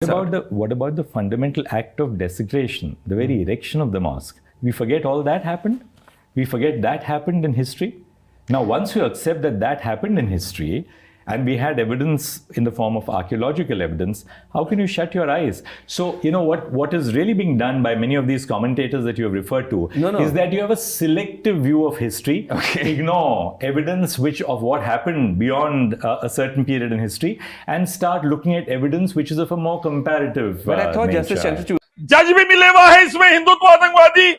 What about the fundamental act of desecration, the very erection of the mosque? We forget all that happened? We forget that happened in history? Now, once you accept that that happened in history, and we had evidence in the form of archaeological evidence, how can you shut your eyes? So, you know, what is really being done by many of these commentators that you have referred to is that you have a selective view of history, ignore evidence of what happened beyond a certain period in history, and start looking at evidence which is of a more comparative But I thought nature. Justice Chandrachud जज भी मिले हुआ है इसमें हिंदुत्व आतंकवादी,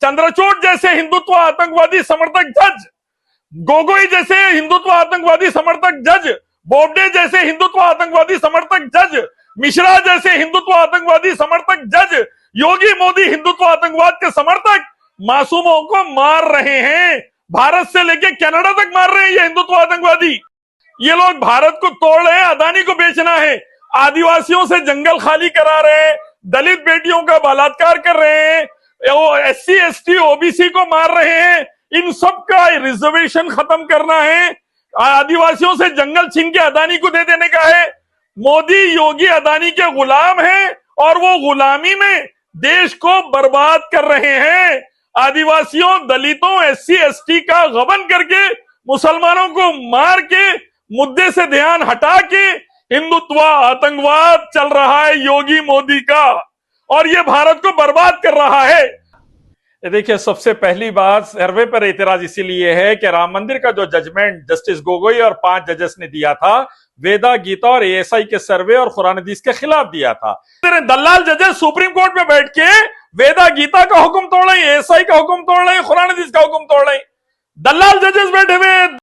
चंद्रचूड़ जैसे हिंदुत्व आतंकवादी समर्थक जज, गोगोई जैसे हिंदुत्व आतंकवादी समर्थक जज, बोबडे जैसे हिंदुत्व आतंकवादी समर्थक जज, मिश्रा जैसे हिंदुत्व आतंकवादी समर्थक जज, योगी मोदी हिंदुत्व आतंकवाद के समर्थक मासूमों को मार रहे हैं, भारत से लेके कनाडा तक मार रहे हैं ये हिंदुत्व आतंकवादी। ये लोग भारत को तोड़ रहे हैं, अदानी को बेचना है, आदिवासियों से जंगल खाली करा रहे हैं, दलित बेटियों का बलात्कार कर रहे हैं, SC ST OBC को मार रहे हैं, इन सब का रिजर्वेशन खत्म करना है, आदिवासियों से जंगल छीन के अदानी को दे देने का है। मोदी योगी अदानी के गुलाम हैं और वो गुलामी में देश को बर्बाद कर रहे हैं। आदिवासियों, दलितों, SC ST का गबन करके, मुसलमानों को मार के, मुद्दे से ध्यान हटा के हिंदुत्व आतंकवाद चल रहा है योगी मोदी का, और ये भारत को बर्बाद कर रहा है। देखिए, सबसे पहली बात, सर्वे पर एतराज इसीलिए है कि राम मंदिर का जो जजमेंट जस्टिस गोगोई और 5 जजेस ने दिया था, वेदा, गीता और ASI के सर्वे और कुरान हदीस के खिलाफ दिया था। दलाल जजेस सुप्रीम कोर्ट में बैठ के वेदा, गीता का हुक्म तोड़ रहे हैं, ASI का हुक्म तोड़ रहे हैं, कुरान हदीस का हुक्म तोड़ रहे हैं। दलाल जजेस बैठे हुए